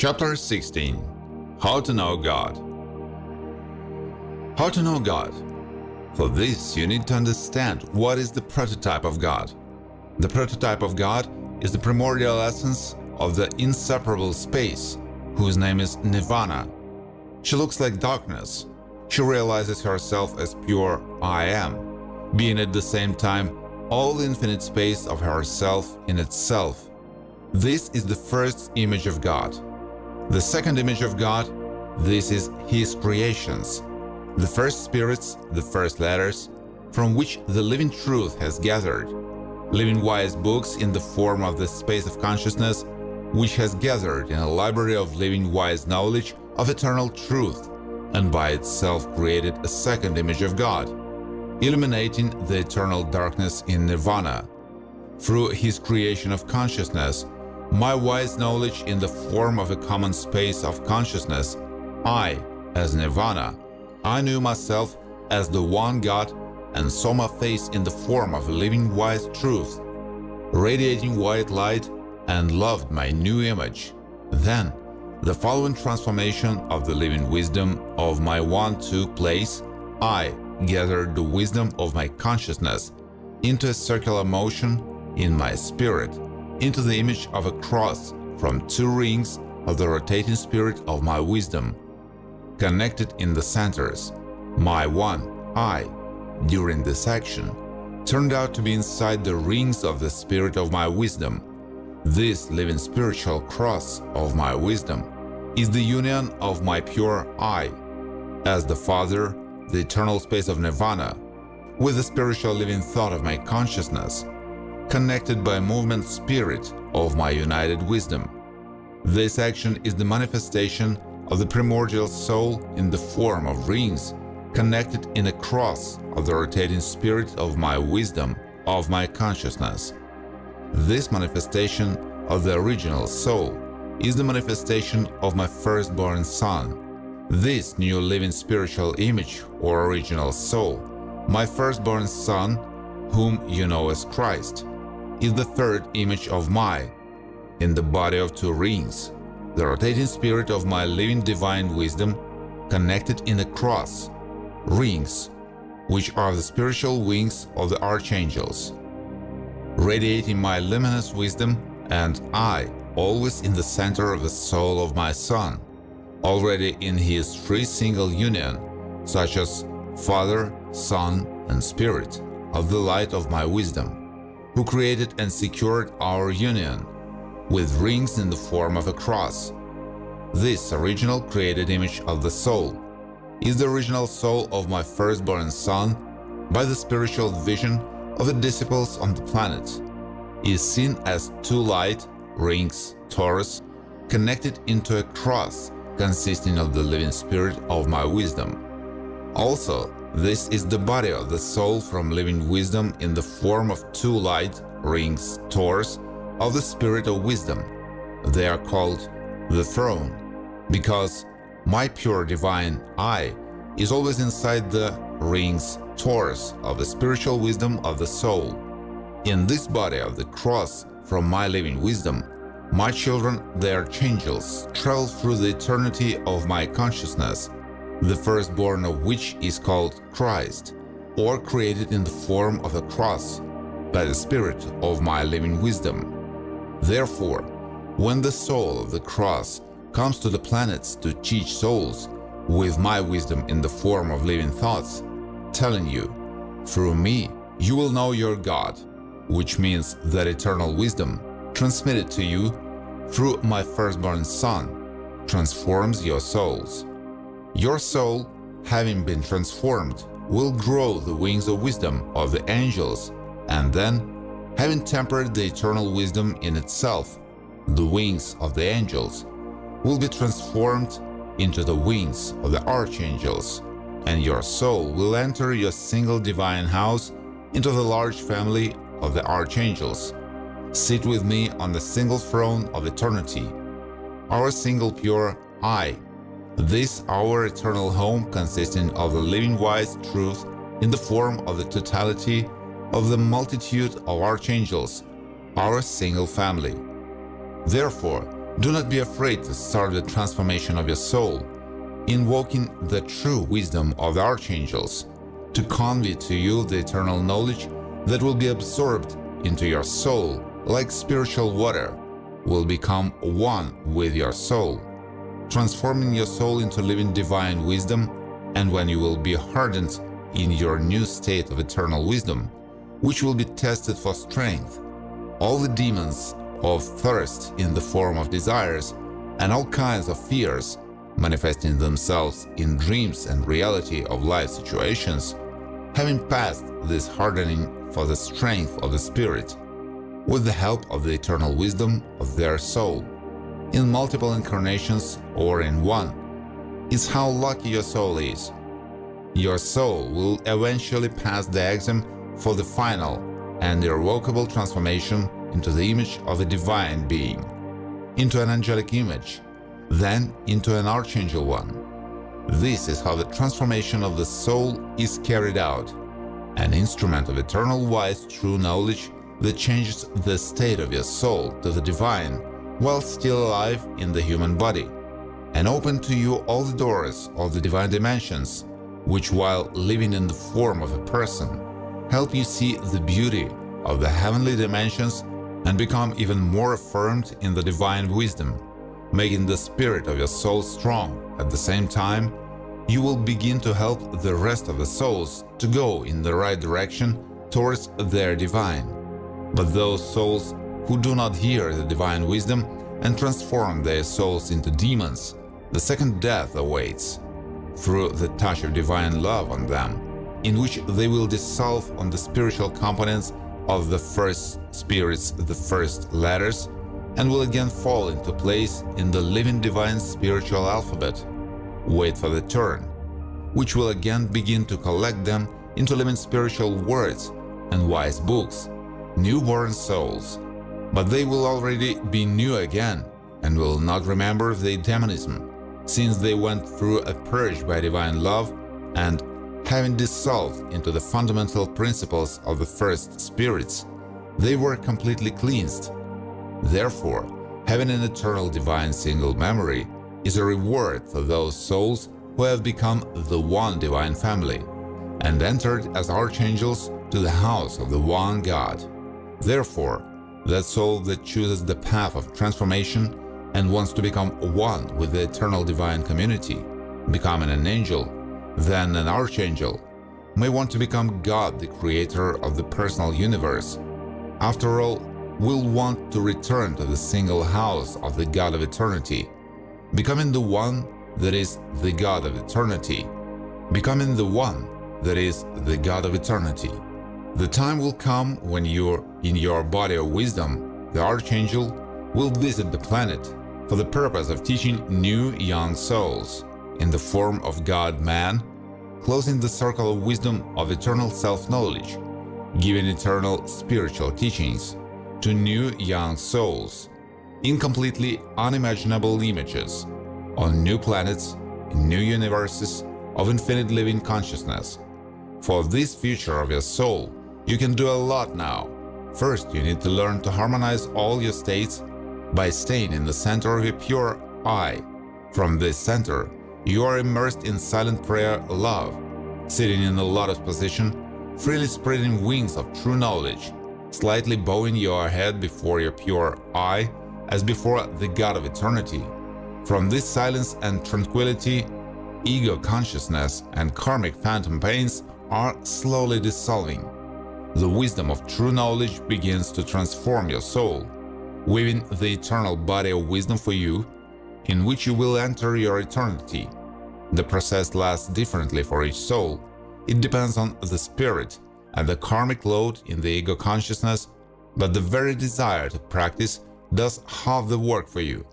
Chapter 16. How to know God. How to know God? For this, you need to understand what is the prototype of God. The prototype of God is the primordial essence of the inseparable space, whose name is Nirvana. She looks like darkness. She realizes herself as pure I am, being at the same time all the infinite space of herself in itself. This is the first image of God. The second image of God, this is His creations, the first spirits, the first letters, from which the living truth has gathered, living wise books in the form of the space of consciousness, which has gathered in a library of living wise knowledge of eternal truth, and by itself created a second image of God, illuminating the eternal darkness in Nirvana. Through His creation of consciousness, my wise knowledge in the form of a common space of consciousness, I, as Nirvana, I knew myself as the one God and saw my face in the form of a living wise truth, radiating white light, and loved my new image. Then, the following transformation of the living wisdom of my one took place. I gathered the wisdom of my consciousness into a circular motion in my spirit, into the image of a cross from two rings of the rotating spirit of my wisdom, connected in the centers. My one, I, during this action, turned out to be inside the rings of the spirit of my wisdom. This living spiritual cross of my wisdom is the union of my pure I, as the Father, the eternal space of Nirvana, with the spiritual living thought of my consciousness, connected by movement spirit of my united wisdom. This action is the manifestation of the primordial soul in the form of rings, connected in a cross of the rotating spirit of my wisdom, of my consciousness. This manifestation of the original soul is the manifestation of my firstborn son. This new living spiritual image or original soul, my firstborn son, whom you know as Christ, is the third image of my, in the body of two rings, the rotating spirit of my living divine wisdom, connected in a cross, rings, which are the spiritual wings of the archangels, radiating my luminous wisdom, and I, always in the center of the soul of my Son, already in His three single union, such as Father, Son, and Spirit, of the light of my wisdom, who created and secured our union, with rings in the form of a cross. This original created image of the soul is the original soul of my firstborn son by the spiritual vision of the disciples on the planet, is seen as two light rings, torus, connected into a cross consisting of the living spirit of my wisdom. Also, this is the body of the soul from living wisdom in the form of two light rings, torus, of the spirit of wisdom. They are called the throne, because my pure divine I is always inside the rings, torus, of the spiritual wisdom of the soul. In this body of the cross from my living wisdom, my children, the archangels, travel through the eternity of my consciousness, the firstborn of which is called Christ, or created in the form of a cross, by the spirit of my living wisdom. Therefore, when the soul of the cross comes to the planets to teach souls, with my wisdom in the form of living thoughts, telling you, through me you will know your God, which means that eternal wisdom, transmitted to you through my firstborn Son, transforms your souls. Your soul, having been transformed, will grow the wings of wisdom of the angels, and then, having tempered the eternal wisdom in itself, the wings of the angels will be transformed into the wings of the archangels, and your soul will enter your single divine house into the large family of the archangels. Sit with me on the single throne of eternity, our single pure I. This our eternal home consisting of the living wise truth in the form of the totality of the multitude of archangels, our single family. Therefore, Do not be afraid to start the transformation of your soul, invoking the true wisdom of the archangels to convey to you the eternal knowledge that will be absorbed into your soul like spiritual water will become one with your soul, transforming your soul into living divine wisdom. And when you will be hardened in your new state of eternal wisdom, which will be tested for strength, all the demons of thirst in the form of desires and all kinds of fears manifesting themselves in dreams and reality of life situations, having passed this hardening for the strength of the spirit, with the help of the eternal wisdom of their soul, in multiple incarnations or in one, is how lucky your soul is. Your soul will eventually pass the exam for the final and irrevocable transformation into the image of a divine being, into an angelic image, then into an archangel one. This is how the transformation of the soul is carried out, an instrument of eternal wise true knowledge that changes the state of your soul to the divine while still alive in the human body, and open to you all the doors of the divine dimensions, which while living in the form of a person, help you see the beauty of the heavenly dimensions and become even more affirmed in the divine wisdom, making the spirit of your soul strong. At the same time, you will begin to help the rest of the souls to go in the right direction towards their divine. But those souls who do not hear the divine wisdom and transform their souls into demons, the second death awaits, through the touch of divine love on them, in which they will dissolve on the spiritual components of the first spirits, the first letters, and will again fall into place in the living divine spiritual alphabet. Wait for the turn, which will again begin to collect them into living spiritual words and wise books, newborn souls. But they will already be new again and will not remember their demonism, since they went through a purge by divine love and, having dissolved into the fundamental principles of the first spirits, they were completely cleansed. Therefore, having an eternal divine single memory is a reward for those souls who have become the one divine family and entered as archangels to the house of the one God. Therefore, that soul that chooses the path of transformation and wants to become one with the eternal divine community, becoming an angel, then an archangel, may want to become God, the creator of the personal universe. After all, will want to return to the single house of the God of eternity, becoming the one that is the God of eternity, becoming the one that is the God of eternity. The time will come when you're in your body of wisdom, the archangel will visit the planet for the purpose of teaching new young souls in the form of God-man, closing the circle of wisdom of eternal self-knowledge, giving eternal spiritual teachings to new young souls in completely unimaginable images on new planets, in new universes of infinite living consciousness. For this future of your soul, you can do a lot now. First, you need to learn to harmonize all your states by staying in the center of your pure I. From this center, you are immersed in silent prayer love, sitting in the lotus position, freely spreading wings of true knowledge, slightly bowing your head before your pure I, as before the God of eternity. From this silence and tranquility, ego consciousness and karmic phantom pains are slowly dissolving. The wisdom of true knowledge begins to transform your soul, weaving the eternal body of wisdom for you, in which you will enter your eternity. The process lasts differently for each soul. It depends on the spirit and the karmic load in the ego consciousness, but the very desire to practice does half the work for you.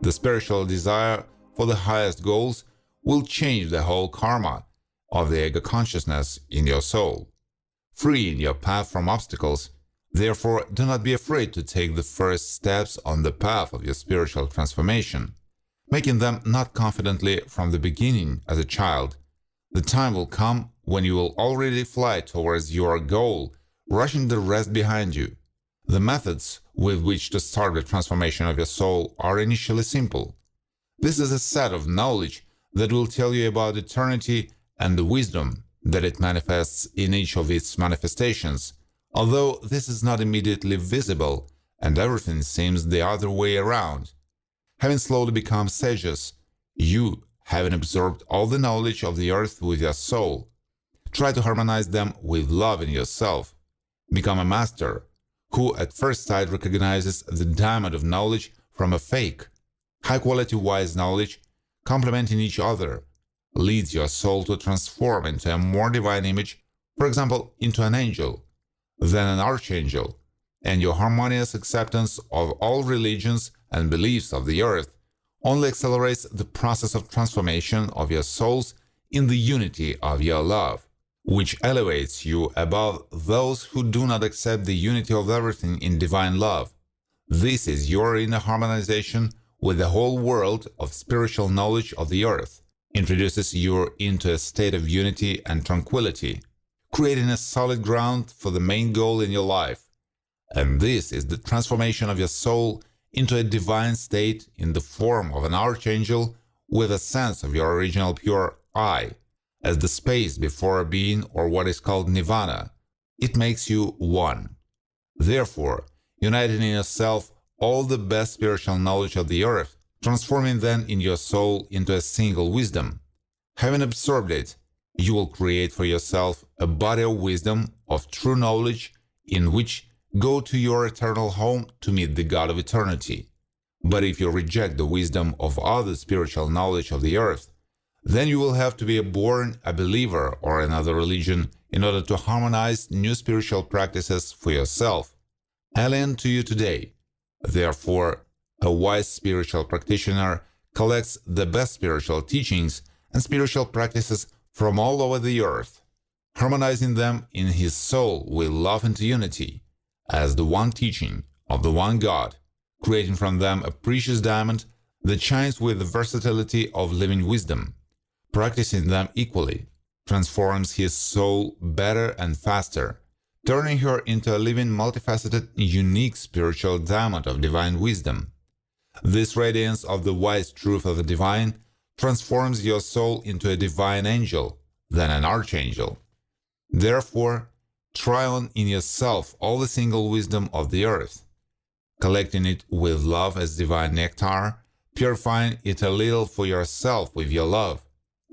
The spiritual desire for the highest goals will change the whole karma of the ego consciousness in your soul, freeing your path from obstacles. Therefore, do not be afraid to take the first steps on the path of your spiritual transformation, making them not confidently from the beginning as a child. The time will come when you will already fly towards your goal, rushing the rest behind you. The methods with which to start the transformation of your soul are initially simple. This is a set of knowledge that will tell you about eternity and the wisdom that it manifests in each of its manifestations, although this is not immediately visible and everything seems the other way around. Having slowly become sages, you, having absorbed all the knowledge of the earth with your soul, try to harmonize them with love in yourself. Become a master who at first sight recognizes the diamond of knowledge from a fake. High-quality wise knowledge, complementing each other, leads your soul to transform into a more divine image, for example, into an angel, then an archangel, and your harmonious acceptance of all religions and beliefs of the earth only accelerates the process of transformation of your souls in the unity of your love, which elevates you above those who do not accept the unity of everything in divine love. This is your inner harmonization with the whole world of spiritual knowledge of the earth, introduces you into a state of unity and tranquility, creating a solid ground for the main goal in your life. And this is the transformation of your soul into a divine state in the form of an archangel with a sense of your original pure I, as the space before a being, or what is called nirvana. It makes you one. Therefore, uniting in yourself all the best spiritual knowledge of the earth, transforming then in your soul into a single wisdom. Having absorbed it, you will create for yourself a body of wisdom, of true knowledge, in which go to your eternal home to meet the God of eternity. But if you reject the wisdom of other spiritual knowledge of the earth, then you will have to be born a believer or another religion in order to harmonize new spiritual practices for yourself, alien to you today. Therefore, a wise spiritual practitioner collects the best spiritual teachings and spiritual practices from all over the earth, harmonizing them in his soul with love and unity, as the one teaching of the one God, creating from them a precious diamond that shines with the versatility of living wisdom. Practicing them equally transforms his soul better and faster, turning her into a living, multifaceted, unique spiritual diamond of divine wisdom. This radiance of the wise truth of the divine transforms your soul into a divine angel, then an archangel. Therefore, try on in yourself all the single wisdom of the earth, collecting it with love as divine nectar, purifying it a little for yourself with your love.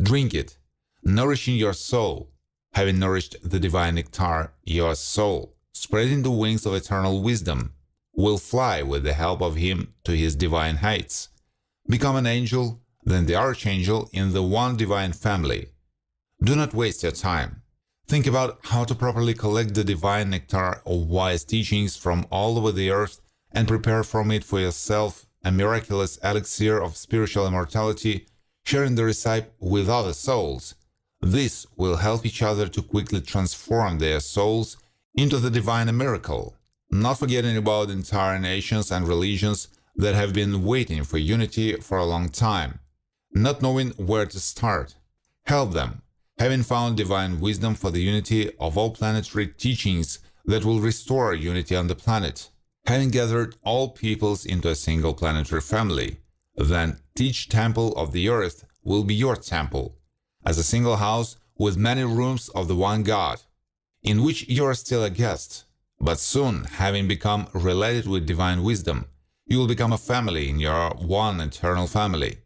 Drink it, nourishing your soul. Having nourished the divine nectar, your soul, spreading the wings of eternal wisdom, will fly with the help of him to his divine heights. Become an angel, then the archangel in the one divine family. Do not waste your time. Think about how to properly collect the divine nectar of wise teachings from all over the earth and prepare from it for yourself a miraculous elixir of spiritual immortality, sharing the recipe with other souls. This will help each other to quickly transform their souls into the divine miracle, not forgetting about entire nations and religions that have been waiting for unity for a long time, not knowing where to start. Help them, having found divine wisdom for the unity of all planetary teachings that will restore unity on the planet. Having gathered all peoples into a single planetary family, then each temple of the earth will be your temple, as a single house with many rooms of the one God, in which you are still a guest. But soon, having become related with divine wisdom, you will become a family in your one eternal family.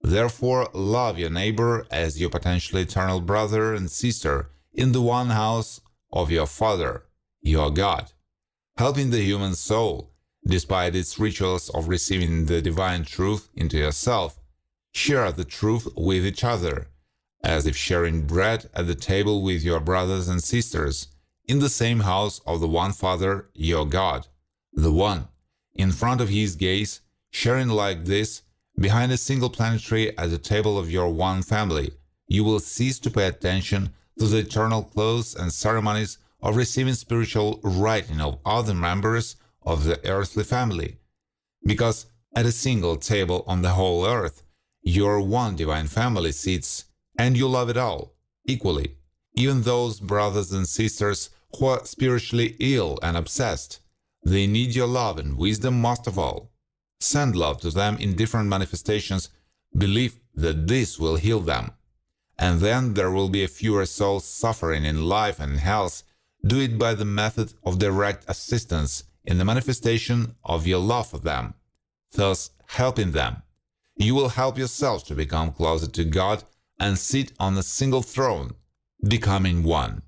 Therefore, love your neighbor as your potentially eternal brother and sister in the one house of your Father, your God. Helping the human soul, despite its rituals of receiving the divine truth into yourself, share the truth with each other, as if sharing bread at the table with your brothers and sisters, in the same house of the one Father, your God, the one, in front of his gaze, sharing like this, behind a single planetary at the table of your one family, you will cease to pay attention to the eternal clothes and ceremonies of receiving spiritual writing of other members of the earthly family, because at a single table on the whole earth, your one divine family sits, and you love it all, equally, even those brothers and sisters who are spiritually ill and obsessed. They need your love and wisdom most of all. Send love to them in different manifestations. Believe that this will heal them. And then there will be fewer souls suffering in life and health. Do it by the method of direct assistance in the manifestation of your love for them, thus helping them. You will help yourself to become closer to God and sit on a single throne, becoming one.